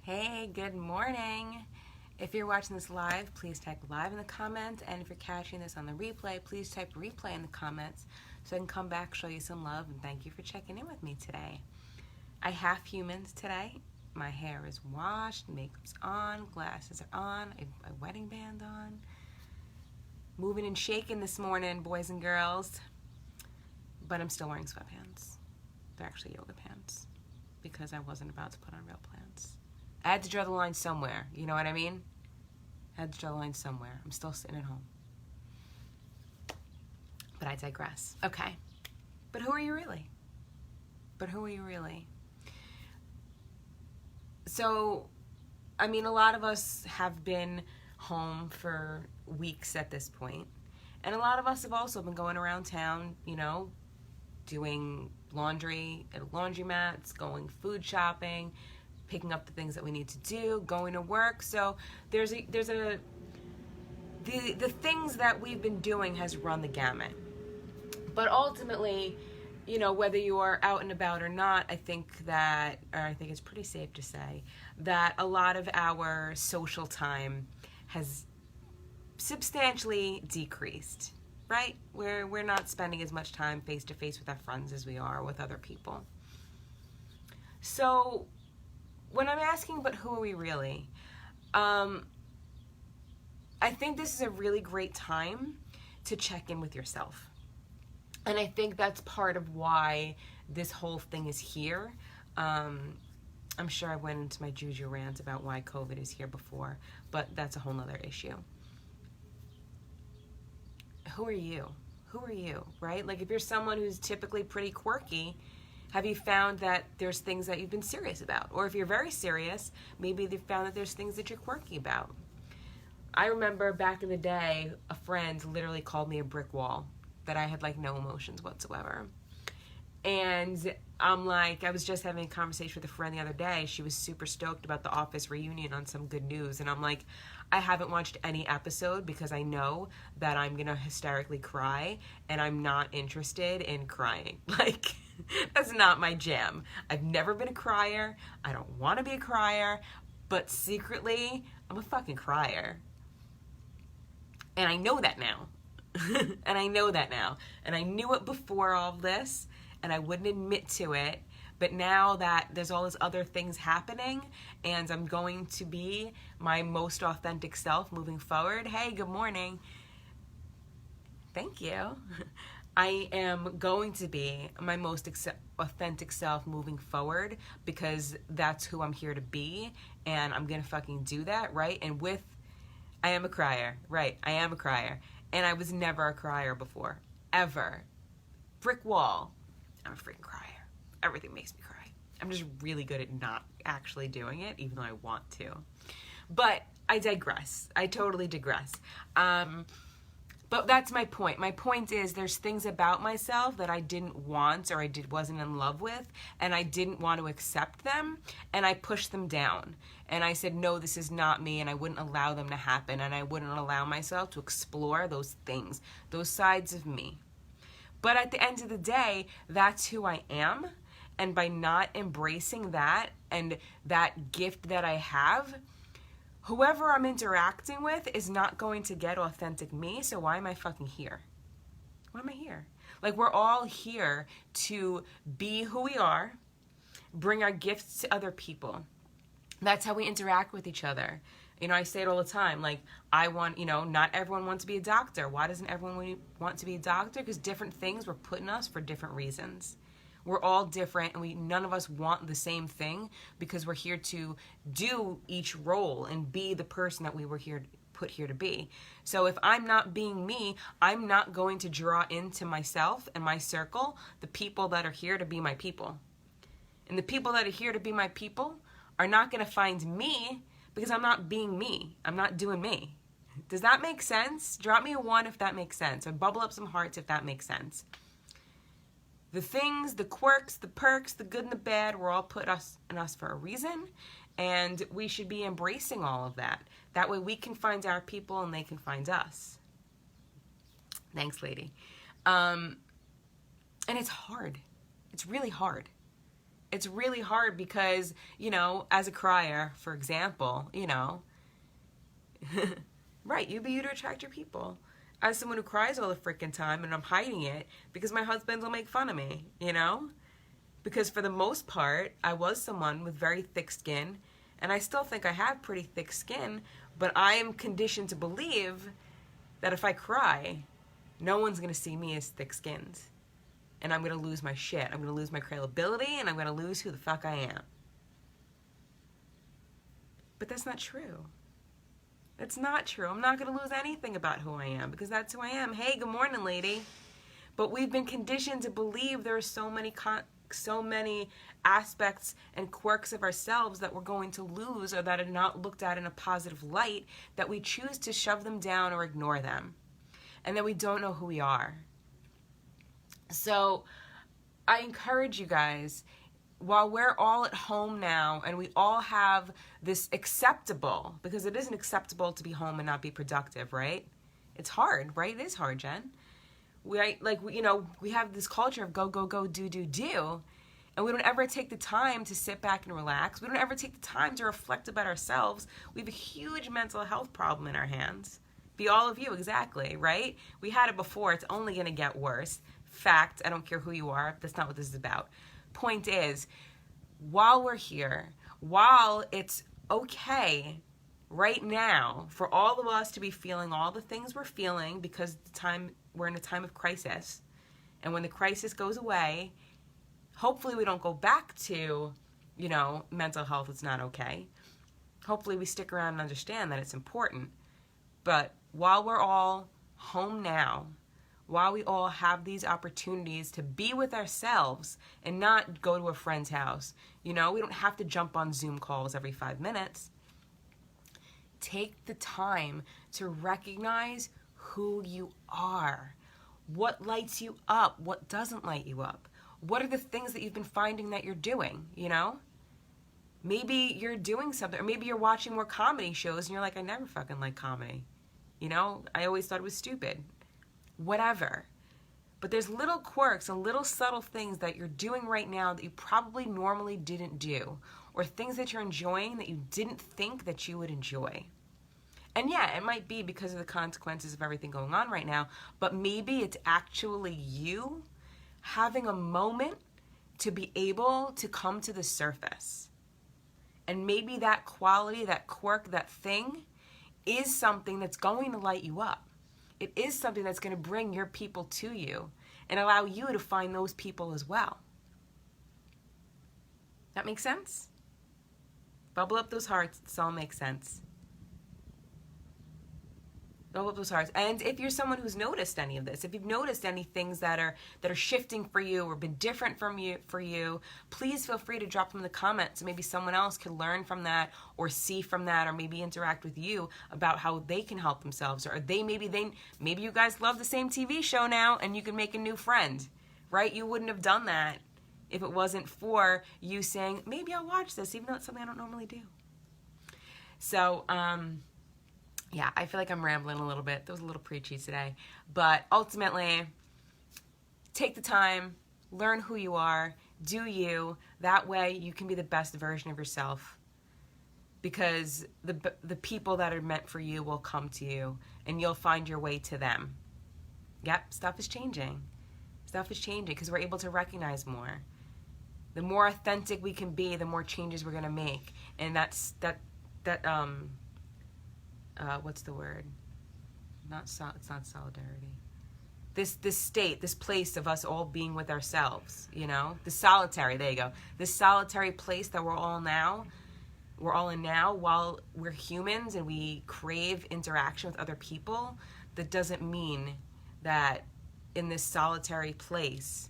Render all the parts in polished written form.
Hey, good morning. If you're watching this live, please type live in the comments. And if you're catching this on the replay, please type replay in the comments so I can come back, show you some love, and thank you for checking in with me today. I half humans today. My hair is washed, makeup's on, glasses are on, a wedding band on. Moving and shaking this morning, boys and girls. But I'm still wearing sweatpants. They're actually yoga pants because I wasn't about to put on real pants. I had to draw the line somewhere, you know what I mean? I had to draw the line somewhere. I'm still sitting at home. But I digress. Okay. But who are you really? So, I mean, a lot of us have been home for weeks at this point. And a lot of us have also been going around town, doing laundry at laundromats, going food shopping, picking up the things that we need to do, going to work. So the things that we've been doing has run the gamut. But ultimately, whether you are out and about or not, I think it's pretty safe to say that a lot of our social time has substantially decreased, right? We're not spending as much time face to face with our friends as we are with other people. So when I'm asking, but who are we really? I think this is a really great time to check in with yourself. And I think that's part of why this whole thing is here. I'm sure I went into my juju rant about why COVID is here before, but that's a whole nother issue. Who are you? Right? Like if you're someone who's typically pretty quirky, have you found that there's things that you've been serious about? Or if you're very serious, maybe they've found that there's things that you're quirky about. I remember back in the day, a friend literally called me a brick wall, that I had no emotions whatsoever. And I was just having a conversation with a friend the other day. She was super stoked about the Office reunion on some good news. And I'm like, I haven't watched any episode because I know that I'm going to hysterically cry and I'm not interested in crying. That's not my jam. I've never been a crier. I don't want to be a crier, but secretly, I'm a fucking crier. And I know that now. And I knew it before all of this, and I wouldn't admit to it. But now that there's all these other things happening, and I'm going to be my most authentic self moving forward. Hey, good morning. Thank you. I am going to be my most authentic self moving forward because that's who I'm here to be, and I'm going to fucking do that, right? And I am a crier, right? I am a crier. And I was never a crier before, ever. Brick wall. I'm a freaking crier. Everything makes me cry. I'm just really good at not actually doing it, even though I want to. But I digress. I totally digress. But that's my point. My point is there's things about myself that I didn't want or wasn't in love with, and I didn't want to accept them, and I pushed them down. And I said, no, this is not me, and I wouldn't allow them to happen, and I wouldn't allow myself to explore those things, those sides of me. But at the end of the day, that's who I am, and by not embracing that and that gift that I have, whoever I'm interacting with is not going to get authentic me, so why am I fucking here? Why am I here? We're all here to be who we are, bring our gifts to other people. That's how we interact with each other. I say it all the time, not everyone wants to be a doctor. Why doesn't everyone want to be a doctor? Because different things were put in us for different reasons. We're all different, and none of us want the same thing because we're here to do each role and be the person that we were put here to be. So if I'm not being me, I'm not going to draw into myself and my circle the people that are here to be my people. And the people that are here to be my people are not going to find me because I'm not being me. I'm not doing me. Does that make sense? Drop me a 1 if that makes sense, or bubble up some hearts if that makes sense. The things, the quirks, the perks, the good and the bad were all put in us for a reason, and we should be embracing all of that. That way we can find our people and they can find us. Thanks, lady. And it's hard. It's really hard. It's really hard because, you know, as a crier, for example, you know, right, you be you to attract your people. As someone who cries all the freaking time and I'm hiding it because my husband will make fun of me, you know? Because for the most part, I was someone with very thick skin, and I still think I have pretty thick skin, but I am conditioned to believe that if I cry, no one's going to see me as thick-skinned. And I'm going to lose my shit. I'm going to lose my credibility, and I'm going to lose who the fuck I am. But that's not true. It's not true. I'm not going to lose anything about who I am because that's who I am. Hey, good morning, lady. But we've been conditioned to believe there are so many aspects and quirks of ourselves that we're going to lose or that are not looked at in a positive light that we choose to shove them down or ignore them. And that we don't know who we are. So I encourage you guys, while we're all at home now and we all have this acceptable, because it isn't acceptable to be home and not be productive, right? It's hard, right? It is hard, Jen. We have this culture of go, go, go, do, do, do. And we don't ever take the time to sit back and relax. We don't ever take the time to reflect about ourselves. We have a huge mental health problem in our hands. Be all of you, exactly, right? We had it before. It's only going to get worse. Fact, I don't care who you are. That's not what this is about. Point is, while we're here, while it's okay right now for all of us to be feeling all the things we're feeling because we're in a time of crisis, and when the crisis goes away, hopefully we don't go back to, you know, mental health is not okay. Hopefully we stick around and understand that it's important. But while we're all home now, while we all have these opportunities to be with ourselves and not go to a friend's house, you know, we don't have to jump on Zoom calls every 5 minutes. Take the time to recognize who you are. What lights you up? What doesn't light you up? What are the things that you've been finding that you're doing, you know? Maybe you're doing something, or maybe you're watching more comedy shows and you're like, I never fucking liked comedy. You know, I always thought it was stupid. Whatever. But there's little quirks and little subtle things that you're doing right now that you probably normally didn't do, or things that you're enjoying that you didn't think that you would enjoy. And yeah, it might be because of the consequences of everything going on right now, but maybe it's actually you having a moment to be able to come to the surface. And maybe that quality, that quirk, that thing is something that's going to light you up. It is something that's going to bring your people to you and allow you to find those people as well. That makes sense? Bubble up those hearts. This all makes sense. Bubble up those hearts. And if you're someone who's noticed any of this, if you've noticed any things that are shifting for you or been different for you, please feel free to drop them in the comments. So maybe someone else can learn from that or see from that, or maybe interact with you about how they can help themselves, or maybe you guys love the same TV show now and you can make a new friend, right? You wouldn't have done that if it wasn't for you saying, maybe I'll watch this, even though it's something I don't normally do. So, yeah, I feel like I'm rambling a little bit. That was a little preachy today. But ultimately, take the time, learn who you are, do you. That way you can be the best version of yourself. Because the people that are meant for you will come to you, and you'll find your way to them. Yep, stuff is changing. Stuff is changing because we're able to recognize more. The more authentic we can be, the more changes we're going to make. And what's the word? It's not solidarity. This state, this place of us all being with ourselves, you know? The solitary, there you go. This solitary place that we're all in now, while we're humans and we crave interaction with other people, that doesn't mean that in this solitary place,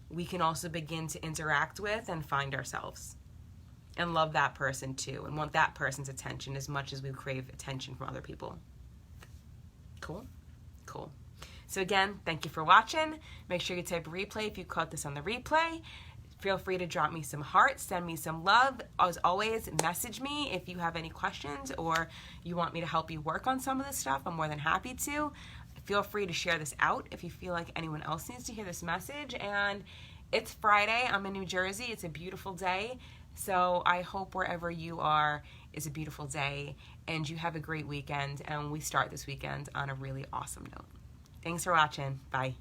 we can also begin to interact with and find ourselves. And love that person too, and want that person's attention as much as we crave attention from other people. Cool? Cool. So again, thank you for watching. Make sure you type replay if you caught this on the replay. Feel free to drop me some hearts, send me some love. As always, message me if you have any questions or you want me to help you work on some of this stuff. I'm more than happy to. Feel free to share this out if you feel like anyone else needs to hear this message. And It's Friday. I'm in New Jersey. It's a beautiful day. So I hope wherever you are is a beautiful day and you have a great weekend. And we start this weekend on a really awesome note. Thanks for watching. Bye.